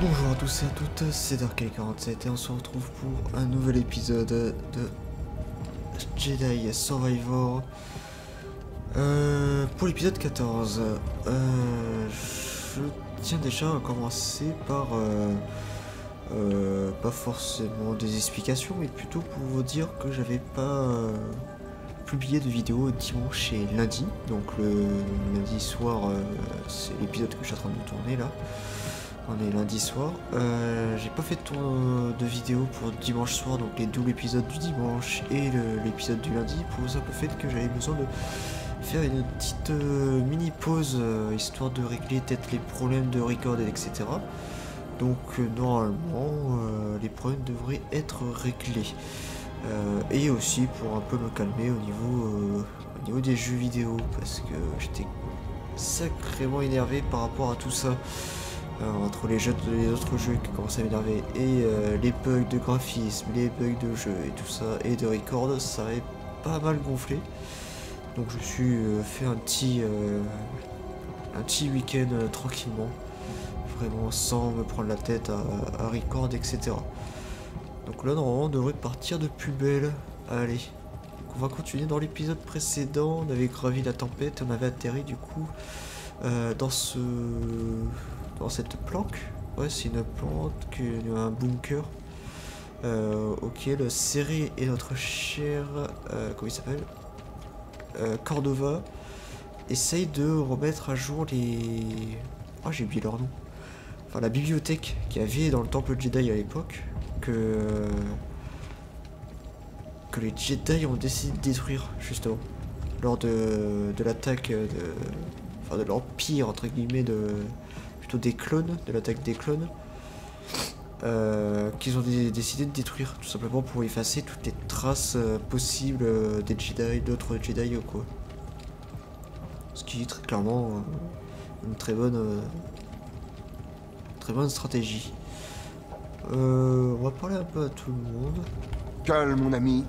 Bonjour à tous et à toutes, c'est Dark47 et on se retrouve pour un nouvel épisode de Jedi Survivor. Pour l'épisode 14, je tiens déjà à commencer par pas forcément des explications, mais plutôt pour vous dire que j'avais pas publié de vidéo dimanche et lundi. Donc le lundi soir, c'est l'épisode que je suis en train de tourner là. On est lundi soir. J'ai pas fait de vidéo pour dimanche soir, donc les doubles épisodes du dimanche et l'épisode du lundi, pour le simple fait que j'avais besoin de faire une petite mini pause, histoire de régler peut-être les problèmes de record, etc. Donc normalement, les problèmes devraient être réglés. Et aussi pour un peu me calmer au niveau des jeux vidéo, parce que j'étais sacrément énervé par rapport à tout ça. Entre les autres jeux qui commencent à m'énerver et les bugs de graphisme, les bugs de jeu et tout ça, et de record, ça avait pas mal gonflé. Donc je me suis fait un petit week-end tranquillement, vraiment sans me prendre la tête à record, etc. Donc là normalement on devrait partir de plus belle. Allez, donc on va continuer. Dans l'épisode précédent on avait gravi la tempête, on avait atterri du coup dans cette planque. Ouais, c'est une planque, un bunker auquel Serré et notre cher comment il s'appelle, Cordova essaye de remettre à jour les... Oh, j'ai oublié leur nom. Enfin, la bibliothèque qu'il y avait dans le temple Jedi à l'époque, que les Jedi ont décidé de détruire justement lors de l'attaque de l'Empire, entre guillemets, plutôt des clones, de l'attaque des clones, qu'ils ont décidé de détruire, tout simplement pour effacer toutes les traces possibles des Jedi, d'autres Jedi ou quoi. Ce qui est très clairement une très bonne stratégie. On va parler un peu à tout le monde. Calme, mon ami.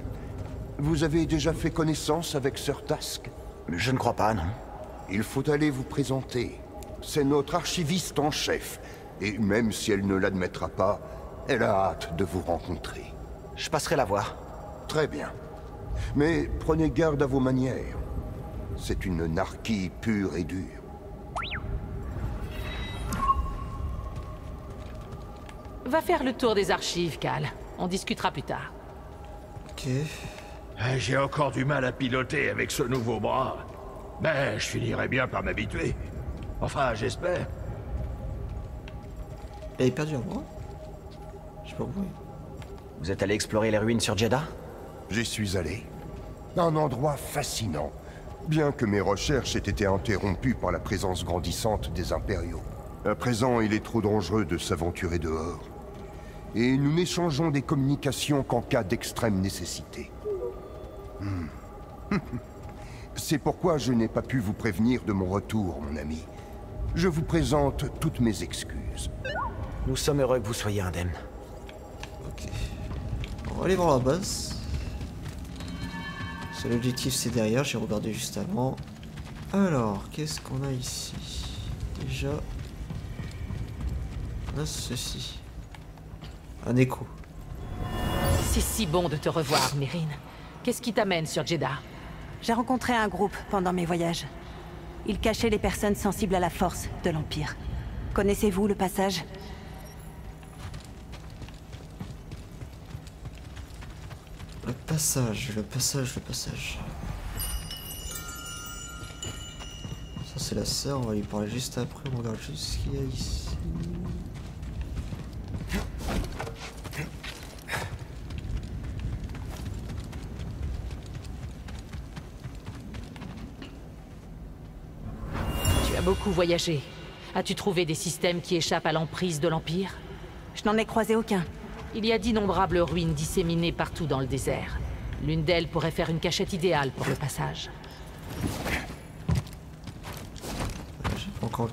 Vous avez déjà fait connaissance avec Sir Task? Je ne crois pas, non. Il faut aller vous présenter. C'est notre archiviste en chef. Et même si elle ne l'admettra pas, elle a hâte de vous rencontrer. Je passerai la voir. Très bien. Mais prenez garde à vos manières. C'est une narquille pure et dure. Va faire le tour des archives, Cal. On discutera plus tard. Ok. J'ai encore du mal à piloter avec ce nouveau bras. Mais je finirai bien par m'habituer. Enfin, j'espère. Elle est perdue un bras? Je sais pas où. Vous êtes allé explorer les ruines sur Jeddah? J'y suis allé. Un endroit fascinant. Bien que mes recherches aient été interrompues par la présence grandissante des impériaux. À présent, il est trop dangereux de s'aventurer dehors. Et nous n'échangeons des communications qu'en cas d'extrême nécessité. C'est pourquoi je n'ai pas pu vous prévenir de mon retour, mon ami. Je vous présente toutes mes excuses. Nous sommes heureux que vous soyez indemne. Ok. On va aller voir la base. C'est l'objectif, c'est derrière, j'ai regardé juste avant. Alors, qu'est-ce qu'on a ici? Déjà, on a ceci. Un écho. C'est si bon de te revoir, Mérine. Qu'est-ce qui t'amène sur Jeddah? J'ai rencontré un groupe pendant mes voyages. Ils cachaient les personnes sensibles à la force de l'Empire. Connaissez-vous le passage? Le passage. Ça c'est la sœur, on va lui parler juste après, on regarde juste ce qu'il y a ici. Tu as beaucoup voyagé. As-tu trouvé des systèmes qui échappent à l'emprise de l'Empire? Je n'en ai croisé aucun. Il y a d'innombrables ruines disséminées partout dans le désert. L'une d'elles pourrait faire une cachette idéale pour le passage. J'ai pas encore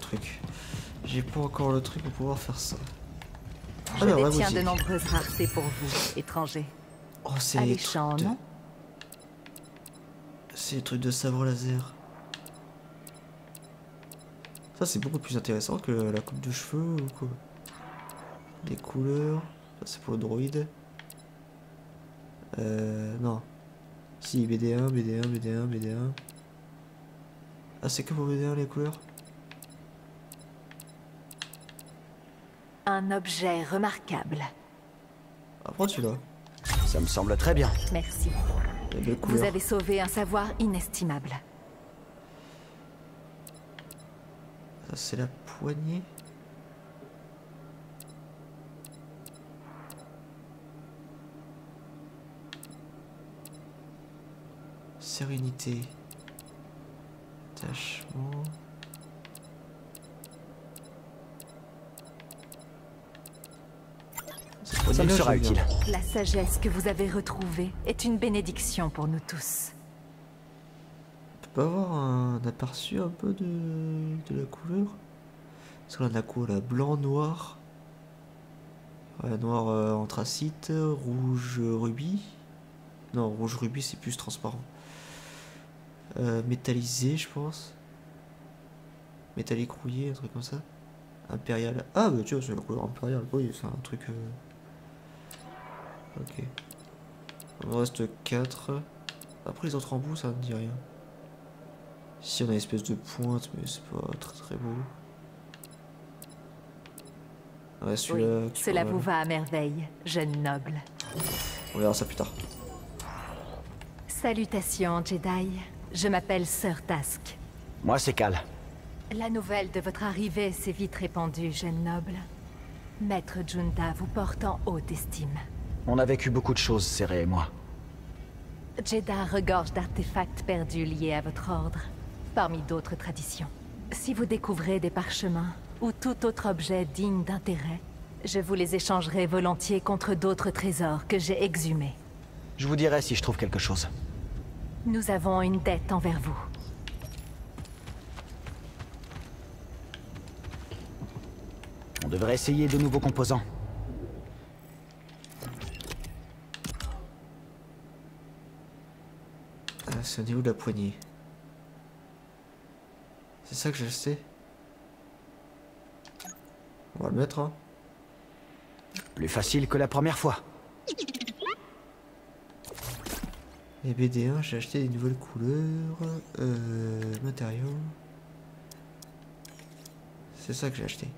le truc pour pouvoir faire ça. Je Alors, la détiens boutique. de nombreuses raretés pour vous, étrangers. Oh, c'est les Alléchant, trucs de... non? C'est les trucs de sabre laser. Ça c'est beaucoup plus intéressant que la coupe de cheveux ou quoi. Des couleurs. Ça c'est pour le droïde. Non. Si, BD1, BD1, BD1, BD1. Ah, c'est que pour BD1 les couleurs? Un objet remarquable. Ah, prends celui-là. Ça me semble très bien. Merci. Il y a deux Vous couleurs. avez sauvé un savoir inestimable. Ça c'est la poignée. Sérénité. Attachement. Ça me sera utile. La sagesse que vous avez retrouvée est une bénédiction pour nous tous. On peut pas avoir un aperçu un peu de la couleur? Parce qu'on a quoi là? Blanc, noir. Ouais, noir anthracite, rouge rubis. Non, rouge rubis c'est plus transparent. Métallisé je pense. Métallique rouillé, un truc comme ça. Impérial. Ah bah tu vois c'est la couleur impériale. Oui c'est un truc... Ok. Il me reste 4. Après les autres embouts ça ne dit rien. Ici on a une espèce de pointe mais c'est pas très très beau. Ouais celui-là... Cela vous va à merveille, jeune noble. On verra ça plus tard. Salutations, Jedi. Je m'appelle Sir Task. Moi, c'est Cal. La nouvelle de votre arrivée s'est vite répandue, jeune noble. Maître Junta vous porte en haute estime. On a vécu beaucoup de choses, Céré et moi. Jeddah regorge d'artefacts perdus liés à votre ordre, parmi d'autres traditions. Si vous découvrez des parchemins ou tout autre objet digne d'intérêt, je vous les échangerai volontiers contre d'autres trésors que j'ai exhumés. Je vous dirai si je trouve quelque chose. Nous avons une dette envers vous. On devrait essayer de nouveaux composants. Ah, c'est au niveau de la poignée. C'est ça que j'ai acheté. On va le mettre, hein. Plus facile que la première fois. Et BD1, j'ai acheté des nouvelles couleurs. Matériaux. C'est ça que j'ai acheté.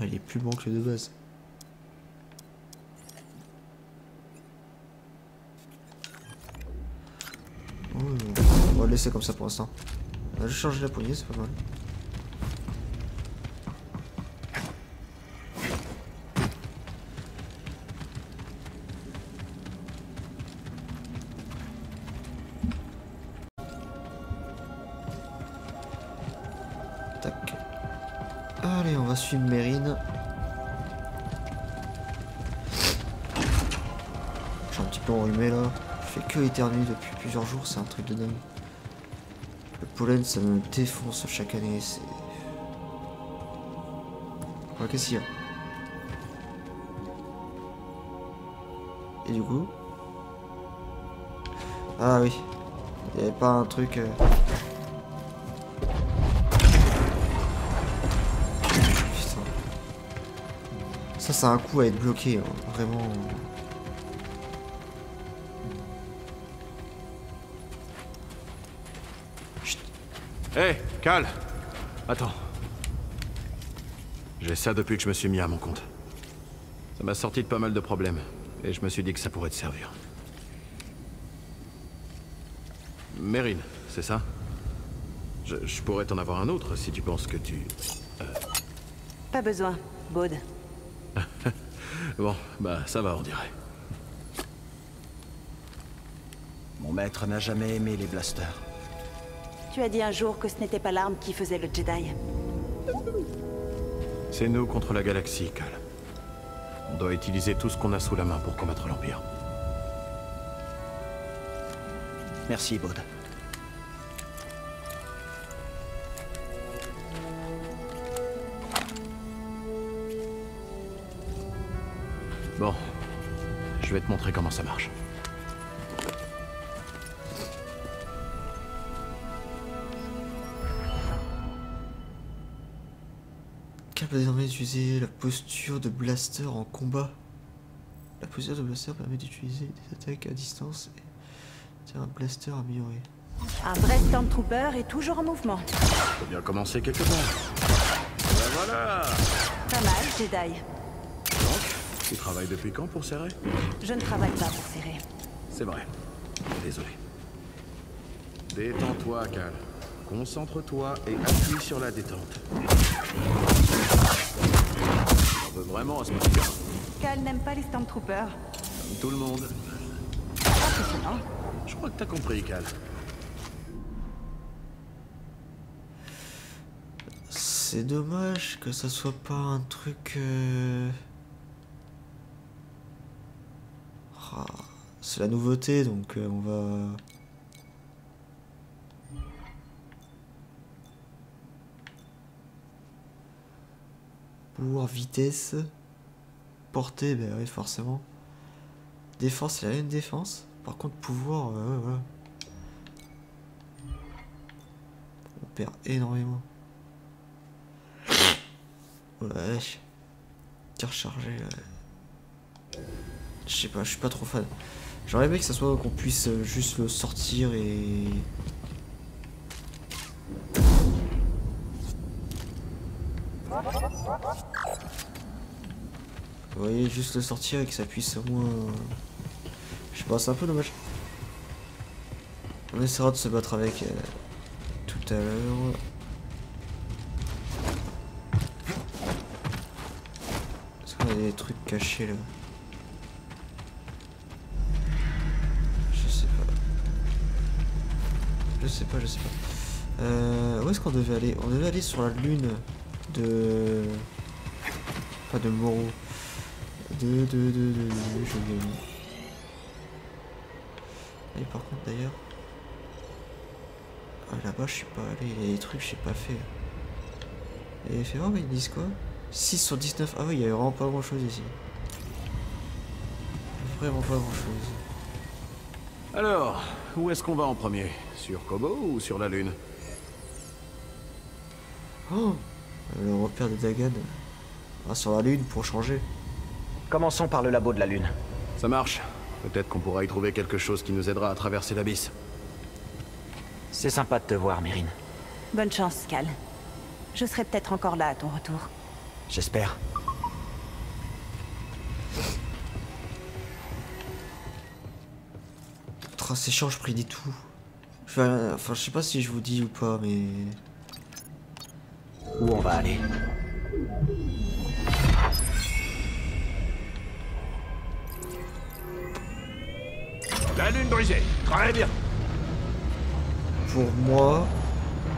Il est plus bon que le de base. Oh, on va le laisser comme ça pour l'instant. On va juste changer la poignée, c'est pas mal. Tac. Allez, on va suivre Mérine. J'ai un petit peu enrhumé là. Je fais que éternuer depuis plusieurs jours, c'est un truc de dingue. Le pollen ça me défonce chaque année, c'est... Ouais, qu'est-ce qu'il y a? Et du coup... Ah oui. Il n'y avait pas un truc... Putain. Ça a un coup à être bloqué, hein. Vraiment... Hé, hey, Cal! Attends. J'ai ça depuis que je me suis mis à mon compte. Ça m'a sorti de pas mal de problèmes, et je me suis dit que ça pourrait te servir. Mérine, c'est ça? Je pourrais t'en avoir un autre si tu penses que tu... Pas besoin, Baud. Bon, bah ça va, on dirait. Mon maître n'a jamais aimé les blasters. Tu as dit un jour que ce n'était pas l'arme qui faisait le Jedi. C'est nous contre la galaxie, Cal. On doit utiliser tout ce qu'on a sous la main pour combattre l'Empire. Merci, Baud. Bon. Je vais te montrer comment ça marche. Cal peut désormais utiliser la posture de blaster en combat. La posture de blaster permet d'utiliser des attaques à distance et c'est un blaster amélioré. Un vrai Stormtrooper est toujours en mouvement. Faut bien commencer quelque part. Ben voilà. Pas mal, Jedi. Donc, tu travailles depuis quand pour serrer? Je ne travaille pas pour serrer. C'est vrai. Désolé. Détends-toi, Cal. Concentre-toi et appuie sur la détente. On veut vraiment à ce moment-là. Cal n'aime pas les Stormtroopers. Comme tout le monde. Impressionnant. Je crois que t'as compris, Cal. C'est dommage que ça soit pas un truc... Ah, c'est la nouveauté, donc on va... Pouvoir, vitesse, portée, ben oui, forcément. Défense, il a une défense. Par contre, pouvoir, voilà. On perd énormément. Ouais. Tir chargé. Je sais pas, je suis pas trop fan. J'aurais aimé que ça soit qu'on puisse juste le sortir et... Vous voyez, juste le sortir et que ça puisse au moins... Je sais pas, c'est un peu dommage. On essaiera de se battre avec tout à l'heure. Est-ce qu'on a des trucs cachés là? Je sais pas. Je sais pas. Où est-ce qu'on devait aller? On devait aller sur la lune de... Pas de Moreau. Je l'ai mis. Et par contre d'ailleurs... Ah, là-bas je suis pas allé, il y a des trucs que j'ai pas fait. Et fait voir, mais ils disent quoi? 6 sur 19. Ah oui, il y a vraiment pas grand chose ici. Vraiment pas grand chose. Alors, où est-ce qu'on va en premier? Sur Kobo ou sur la Lune? Oh, le repère de Dagan. Ah, sur la Lune pour changer. Commençons par le labo de la Lune. Ça marche. Peut-être qu'on pourra y trouver quelque chose qui nous aidera à traverser l'abysse. C'est sympa de te voir, Mérine. Bonne chance, Cal. Je serai peut-être encore là à ton retour. J'espère. C'est chiant, je pris des tout. Enfin, je sais pas si je vous dis ou pas, mais... Où on va aller? La lune brisée. Très bien. Pour moi...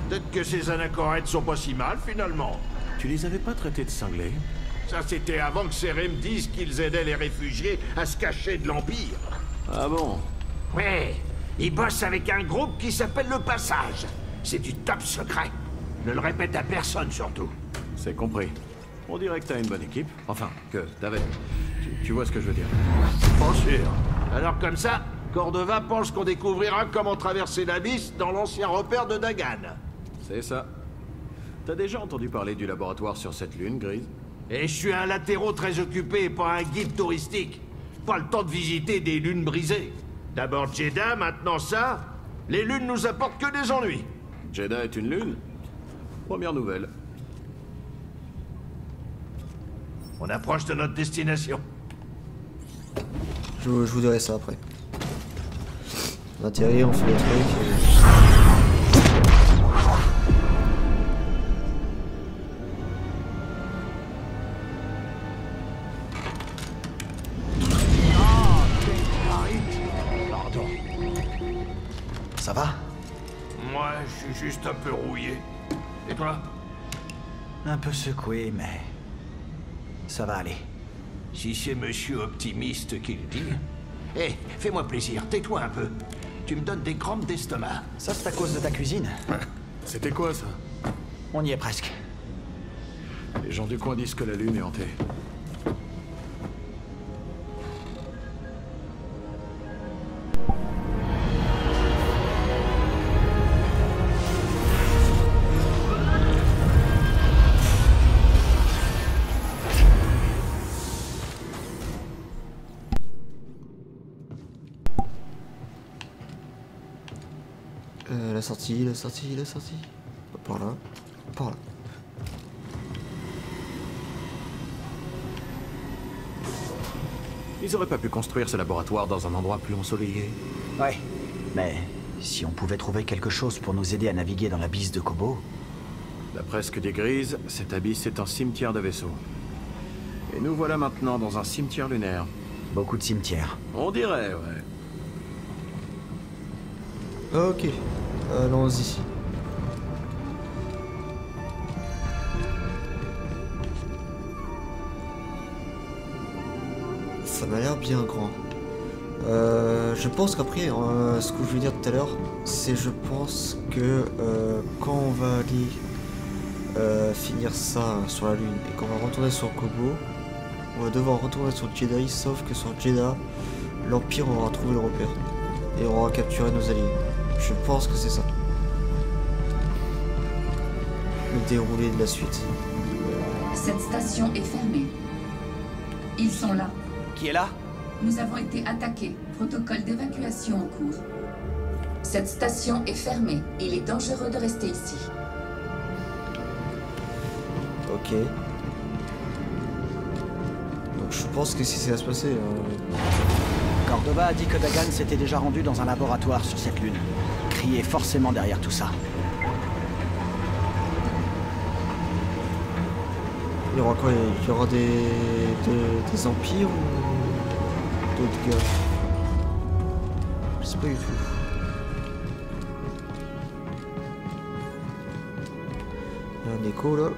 Peut-être que ces anachorètes sont pas si mal, finalement. Tu les avais pas traités de cinglés? Ça, c'était avant que Cérem dise qu'ils aidaient les réfugiés à se cacher de l'Empire. Ah bon? Ouais, ils bossent avec un groupe qui s'appelle le Passage. C'est du top secret. Ne le répète à personne, surtout. C'est compris. On dirait que t'as une bonne équipe. Enfin, que t'avais. Tu vois ce que je veux dire. Pas sûr. Alors comme ça, Cordova pense qu'on découvrira comment traverser l'abysse dans l'ancien repère de Dagan. C'est ça. T'as déjà entendu parler du laboratoire sur cette lune, Grise? Et je suis un latéraux très occupé et pas un guide touristique. Pas le temps de visiter des lunes brisées. D'abord Jeddah, maintenant ça. Les lunes nous apportent que des ennuis. Jeddah est une lune? Première nouvelle. On approche de notre destination. Je vous dirai ça après. On atterrit, on fait le truc et... Pardon. Ça va? Moi, je suis juste un peu rouillé. Et toi? Un peu secoué, mais... ça va aller. Si c'est Monsieur Optimiste qui le dit... Eh, fais-moi plaisir, tais-toi un peu. Tu me donnes des crampes d'estomac. Ça, c'est à cause de ta cuisine. C'était quoi, ça? On y est presque. Les gens du coin disent que la lune est hantée. sortie, la sortie, la sortie. Pas par là, par là. Ils auraient pas pu construire ce laboratoire dans un endroit plus ensoleillé. Ouais, mais si on pouvait trouver quelque chose pour nous aider à naviguer dans l'abysse de Kobo... D'après ce que dit Grise, cet abysse est un cimetière de vaisseaux. Et nous voilà maintenant dans un cimetière lunaire. Beaucoup de cimetières. On dirait, ouais. Ok, allons-y. Ça m'a l'air bien grand. Je pense qu'après, ce que je vais dire tout à l'heure, c'est je pense que quand on va aller finir ça sur la Lune et qu'on va retourner sur Kobo, on va devoir retourner sur Jedi, sauf que sur Jedha, l'Empire aura trouvé le repère et aura capturé nos alliés. Je pense que c'est ça. Le déroulé de la suite. Cette station est fermée. Ils sont là. Qui est là? Nous avons été attaqués. Protocole d'évacuation en cours. Cette station est fermée. Il est dangereux de rester ici. Ok. Donc je pense que si ça va se passer... Cordova a dit que Dagan s'était déjà rendu dans un laboratoire sur cette lune. Crier forcément derrière tout ça. Il y aura quoi? Il y aura des empires ou d'autres gars? Je sais pas du tout. Il y a un écho là.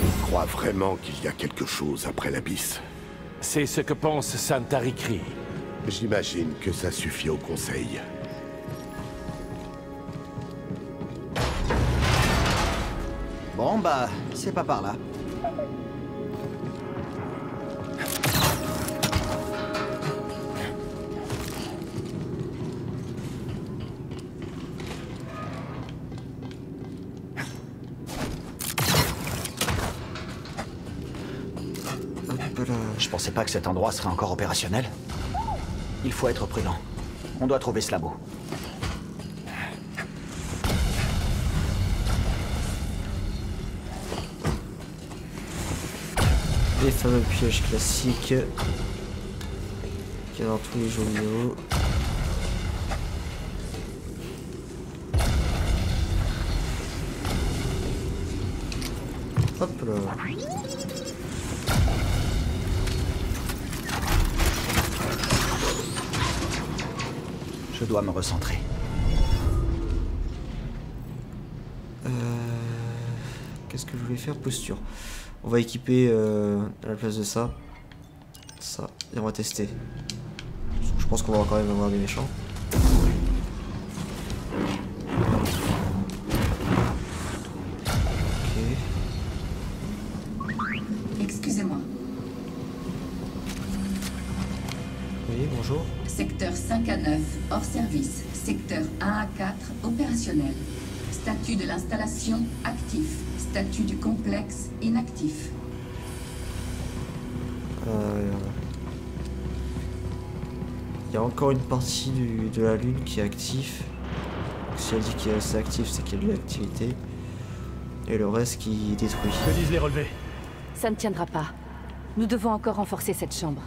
Il croit vraiment qu'il y a quelque chose après l'abysse. C'est ce que pense Santarikri. J'imagine que ça suffit au conseil. Bon bah, c'est pas par là. Je pensais pas que cet endroit serait encore opérationnel. Il faut être prudent. On doit trouver ce labo. Les fameux pièges classiques qu'il y a dans tous les jeux vidéo. Hop là. Je dois me recentrer. Qu'est-ce que je voulais faire? Posture. On va équiper à la place de ça. Ça. Et on va tester. Je pense qu'on va quand même avoir des méchants. Ok. Excusez-moi. Oui, bonjour. Secteur 5 à 9, hors service. Secteur 1 à 4, opérationnel. Statut de l'installation, actif. Statut du complexe, inactif. Il y a encore une partie de la Lune qui est active. Si elle dit que c'est actif, c'est qu'il y a de l'activité. Et le reste qui est détruit. Que disent les relevés? Ça ne tiendra pas. Nous devons encore renforcer cette chambre.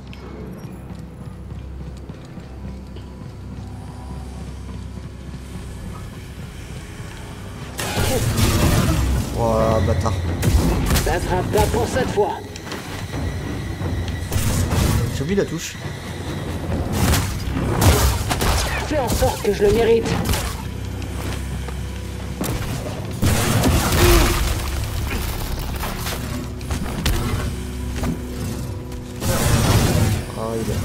Oh, bâtard. Ça sera pas pour cette fois. J'ai oublié la touche. Fais en sorte que je le mérite. Ah, il est.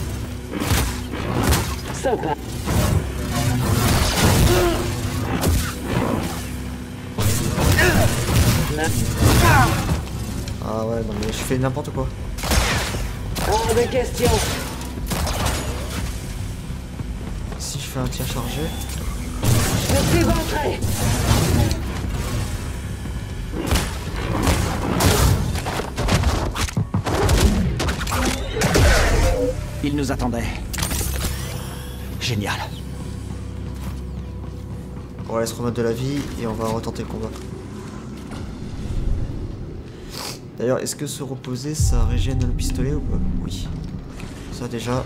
Sympa. Ah ouais, non mais je fais n'importe quoi. Hors de question. Si je fais un tir chargé... Je suis rentré. Il nous attendait. Génial. On va aller se remettre de la vie et on va retenter le combat. D'ailleurs, est-ce que se reposer, ça régène le pistolet ou pas? Oui. Ça déjà.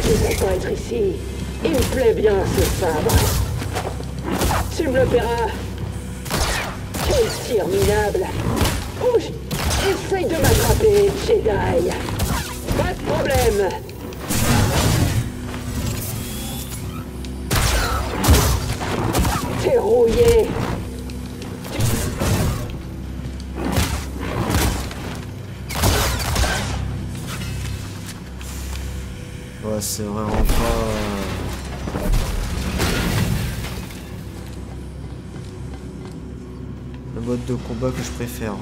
Je ne veux pas être ici. Il me plaît bien ce sabre. Tu me le paieras. Quel tir minable. Ouch! Essaye de m'attraper, Jedi. Pas de problème. T'es rouillé. Ouais, c'est vraiment pas... le mode de combat que je préfère.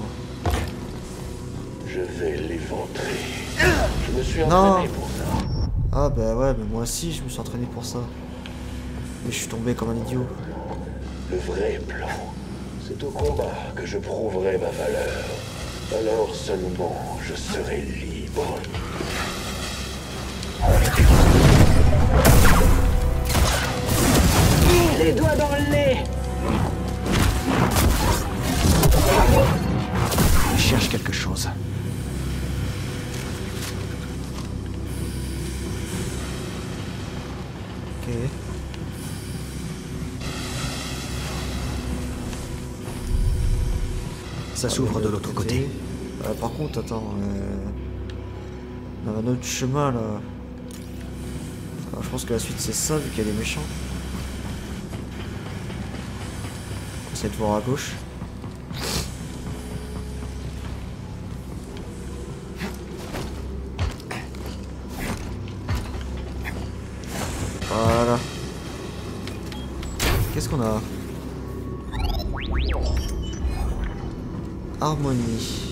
Je vais l'éventrer. Je me suis entraîné pour ça. Ah bah ouais, mais moi aussi je me suis entraîné pour ça. Mais je suis tombé comme un idiot. Le vrai plan, c'est au combat que je prouverai ma valeur. Alors seulement je serai libre. Les doigts dans le nez. Je cherche quelque chose. Ok. Ça s'ouvre de l'autre côté. Par contre, attends, on a un autre chemin là. Alors, je pense que la suite c'est ça vu qu'il y a des méchants. On essaie de voir à gauche. Voilà. Qu'est-ce qu'on a? Harmonie.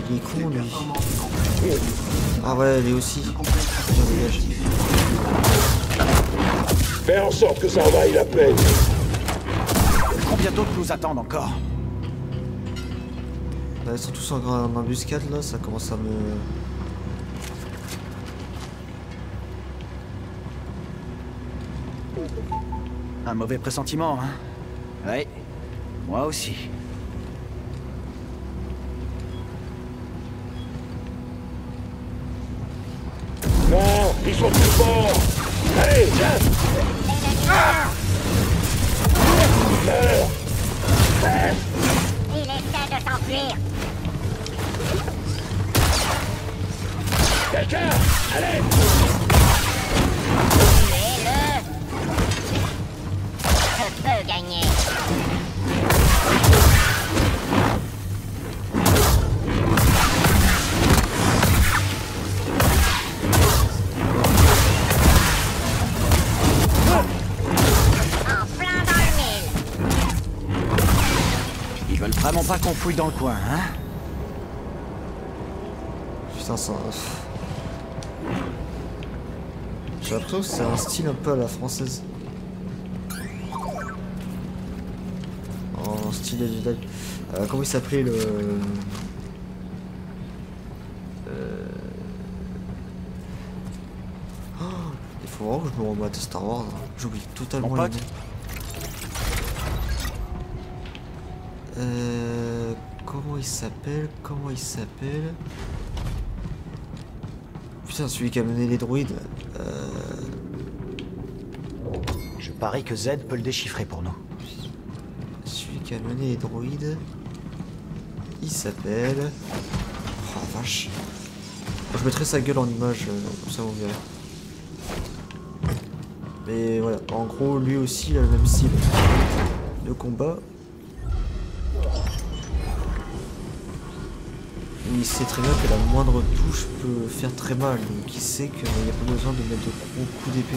Il est con lui. Ah ouais, lui aussi. Tiens, dégage. Fais en sorte que ça en vaille la peine. Combien d'autres nous attendent encore? Là, ils sont tous en embuscade là, ça commence à me... Un mauvais pressentiment, hein? Ouais, moi aussi. Non, ils sont plus forts. Allez, viens. Meurs. Il essaie de s'enfuir. Quelqu'un, allez. Tuez-le. Je peux gagner. Vraiment pas qu'on fouille dans le coin, hein? Putain, ça... J'ai l'impression que c'est un style un peu à la française. En style Jedi. Comment il s'appelait le... Oh, il faut vraiment que je me remette à Star Wars. Hein. J'oublie totalement les noms. Comment il s'appelle? Comment il s'appelle? Putain, celui qui a mené les droïdes. Je parie que Z peut le déchiffrer pour nous. Celui qui a mené les droïdes. Il s'appelle... Oh la vache. Je mettrai sa gueule en image, comme ça vous verrez. Mais voilà, en gros, lui aussi il a le même style de combat. il sait très bien que la moindre touche peut faire très mal, donc il sait qu'il n'y a pas besoin de mettre de gros coups d'épée.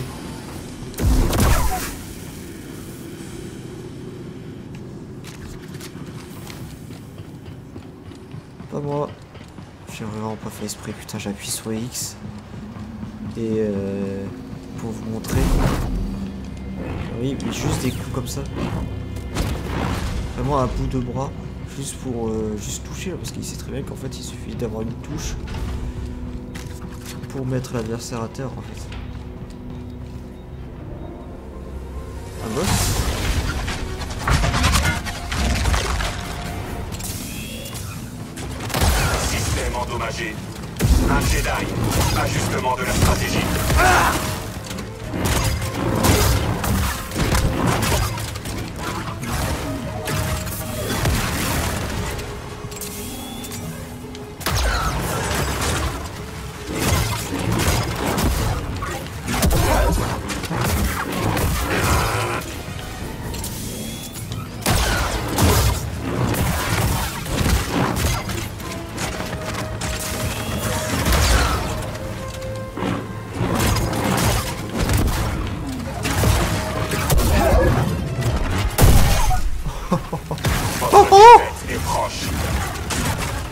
Pas moi. J'ai vraiment pas fait esprit, putain j'appuie sur X. Et pour vous montrer. Oui, mais juste des coups comme ça. Vraiment à bout de bras. Juste pour juste toucher là, parce qu'il sait très bien qu'en fait il suffit d'avoir une touche pour mettre l'adversaire à terre en fait. Un boss. Système endommagé. Un Jedi. Ajustement de la stratégie. Ah!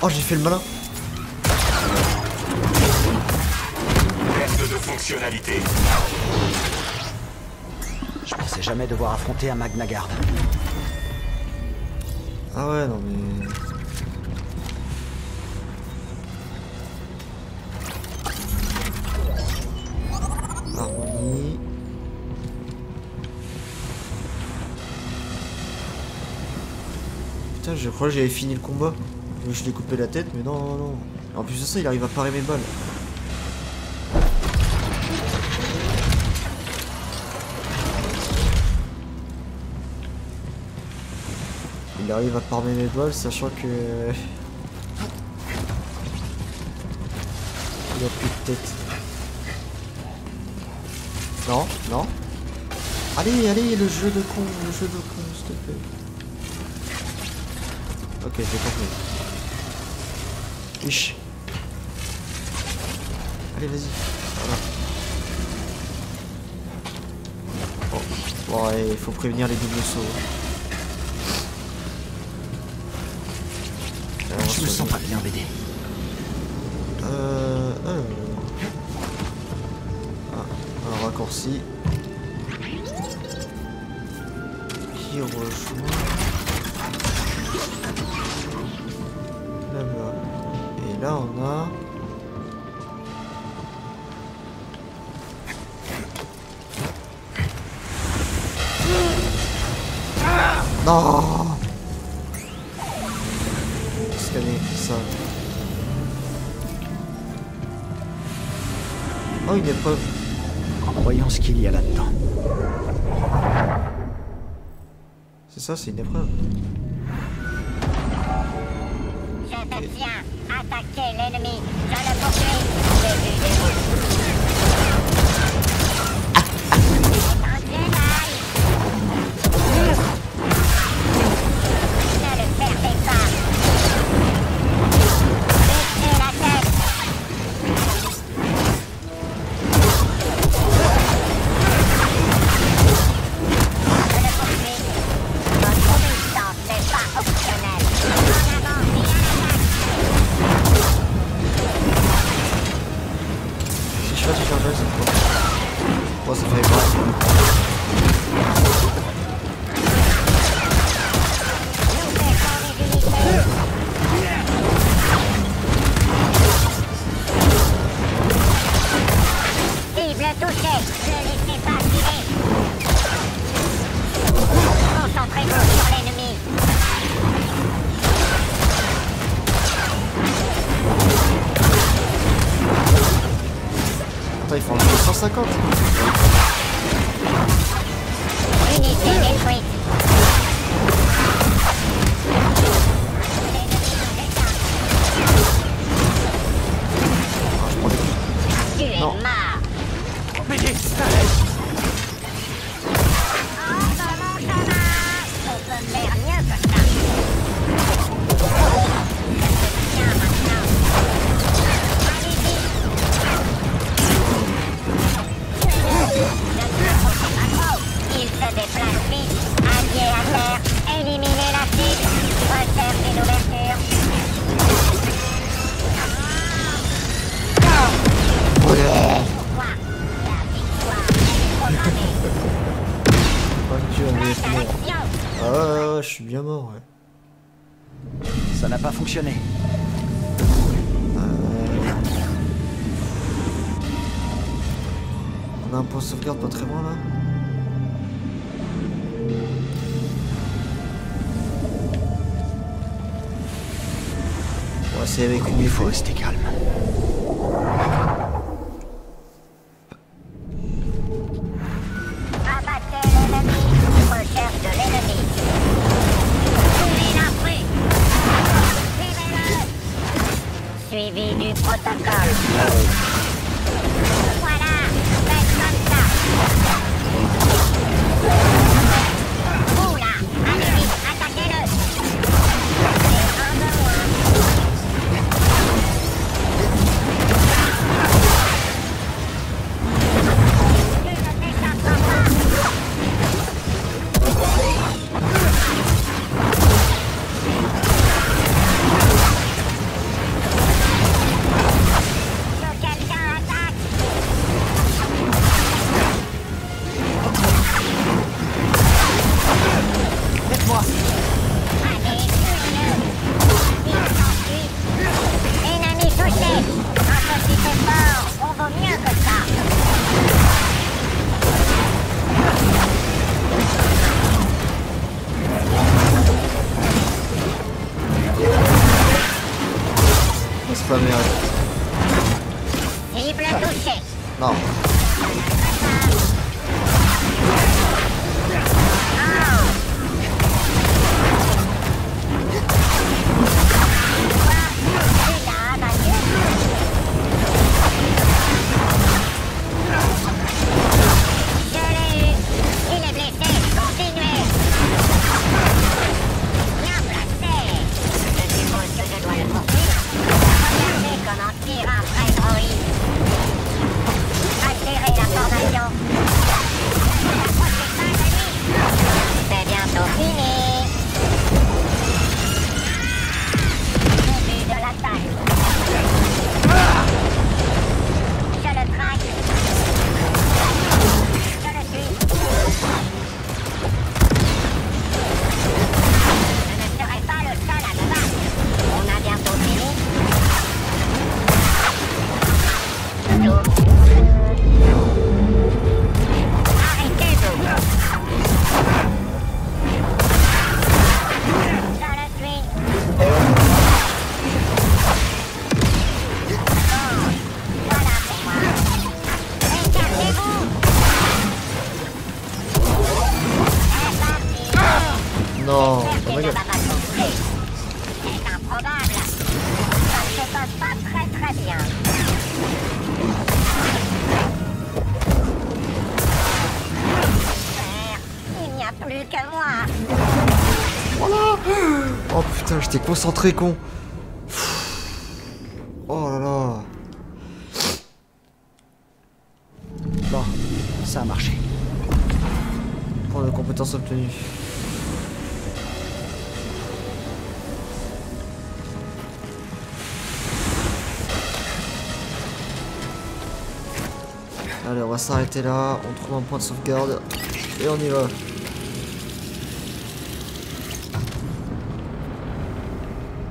Oh, j'ai fait le malin. Perte de fonctionnalité. Je pensais jamais devoir affronter un Magna Guard. Ah ouais, non mais... Harmonie... Putain, je crois que j'avais fini le combat. Je l'ai coupé la tête, mais non, non, non. En plus de ça, il arrive à parer mes balles. Il arrive à parer mes balles, sachant que... il a plus de tête. Non, non. Allez, allez, le jeu de con, s'il te plaît. Ok, j'ai compris. Ish. Allez, vas-y. Voilà. Bon, ouais, il faut prévenir les doubles sauts. Je me sens pas bien, BD. Un raccourci. Qui rejoint là-bas. Et là, on a... Non. Scanner ça. Oh, une épreuve. Voyons ce qu'il y a là-dedans. C'est ça, c'est une épreuve. Je te tiens. Attaquez l'ennemi. Je le poursuis. J'ai vu des boules. Ne le perdez pas. Baissez la tête. Je le poursuis. Votre obéissance n'est pas optionnelle. En avant et à l'attaque. Si je fais du chargeur, c'est quoi? Oh, ça fait pas. Cible touchée. Ne laissez pas tirer. Concentrez-vous sur l'ennemi. Attends, il faut enlever 150. Unité détruite. Ah, je prends des coups. Tu es Non. mort. Mais arrête! Dans mon chemin. On peut faire mieux que ça. Je te tiens maintenant. être mort. Ah, je suis bien mort, ouais. Ça n'a pas fonctionné. On a un point de sauvegarde pas très loin là. On va essayer avec une. Il faut rester calme. Abattez l'ennemi. Recherche de l'ennemi. Suivez l'intrus. Suivez-le. Suivi du protocole. Voilà. Faites comme ça. Oula. Allez vite. Attaquez-le. C'est un de moins. C'est pas merde. Cible touchée. Non. Non, oh my god. C'est improbable. Ça ne se passe pas très très bien. Père, il n'y a plus que moi. Voilà. Oh putain, j'étais concentré, con. Oh là là. Bon, ça a marché. Point de compétence obtenue. Allez, on va s'arrêter là, on trouve un point de sauvegarde et on y va.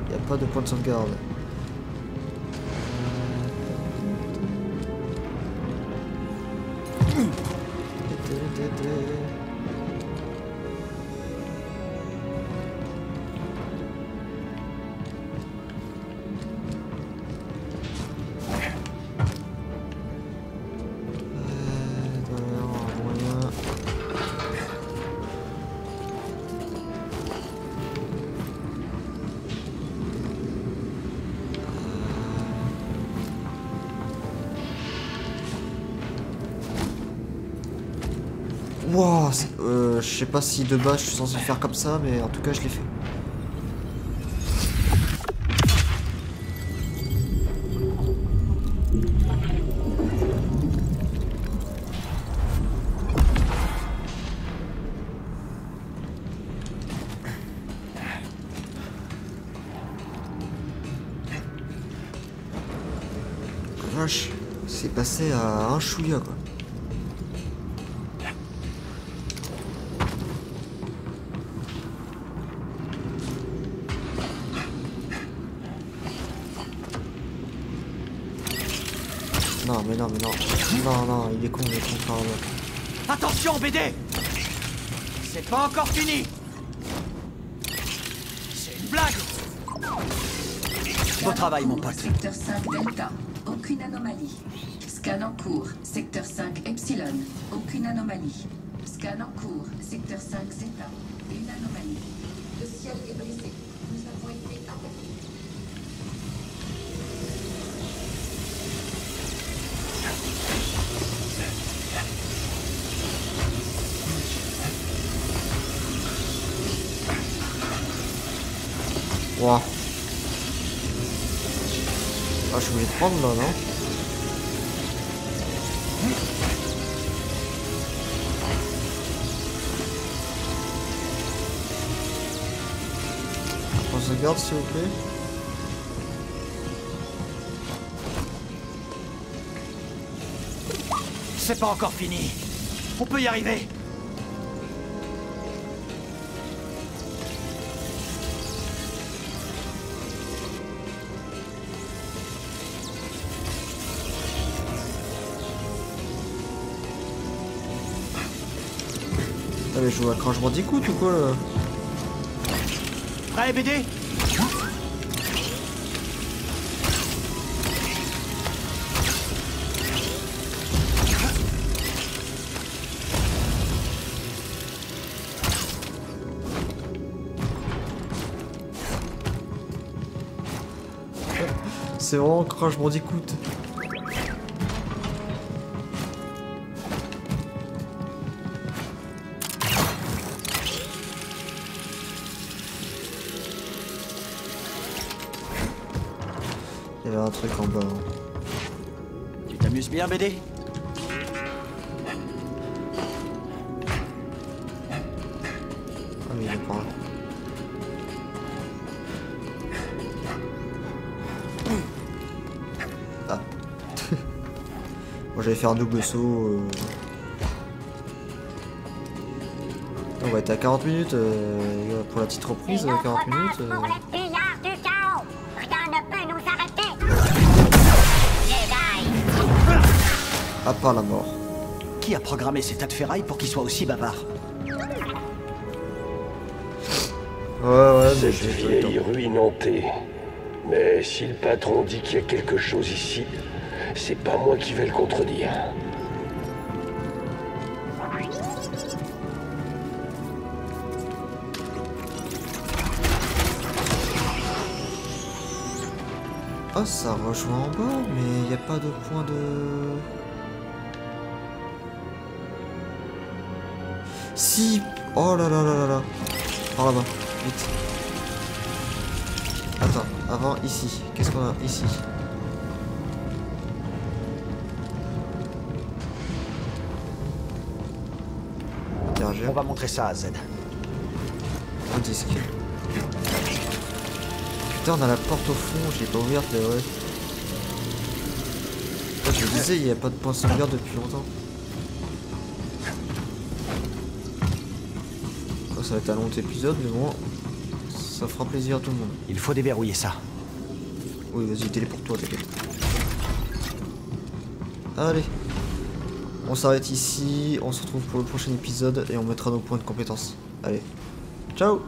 Il n'y a pas de point de sauvegarde. Wow, je sais pas si de base je suis censé le faire comme ça, mais en tout cas je l'ai fait. Vache, c'est passé à un chouïa quoi. Non, mais non, mais non. Non, non, il est con, pardon. Attention, BD! C'est pas encore fini! C'est une blague! Beau travail, mon pote. Secteur 5 Delta, aucune anomalie. Scan en cours, secteur 5 Epsilon, aucune anomalie. Scan en cours, secteur 5 Zeta, une anomalie. Le ciel est brisé. Nous avons été attaqués. Wow. Ah, je suis obligé de prendre là, non? On se garde s'il vous plaît. C'est pas encore fini. On peut y arriver. Allez, je joue à Crash Bandicoot ou quoi là? Prêt, BD? C'est vraiment Crash Bandicoot. Il y avait un truc en bas. Tu t'amuses bien, BD? Ah mais il est pas là. Ah. Moi j'allais faire un double saut. On va être à 40 minutes pour la petite reprise. 40 minutes. À part la mort. Qui a programmé ces tas de ferrailles pour qu'il soit aussi bavard? Ouais, Cette vieille ruine hantée. Mais si le patron dit qu'il y a quelque chose ici, c'est pas moi qui vais le contredire. Oh, ça rejoint en bas, mais il n'y a pas de point de... Si. Oh là là là là là. Par là-bas, vite. Attends, avant, ici. Qu'est-ce qu'on a ici? On va montrer ça à Z. Un disque. Putain, on a la porte au fond, je l'ai pas ouverte, mais ouais. Je disais, il n'y a pas de point sauvegarde depuis longtemps. Ça va être un long épisode, mais bon, ça fera plaisir à tout le monde. Il faut déverrouiller ça. Oui, vas-y, téléporte-toi, t'inquiète. Allez. On s'arrête ici, on se retrouve pour le prochain épisode et on mettra nos points de compétence. Allez. Ciao!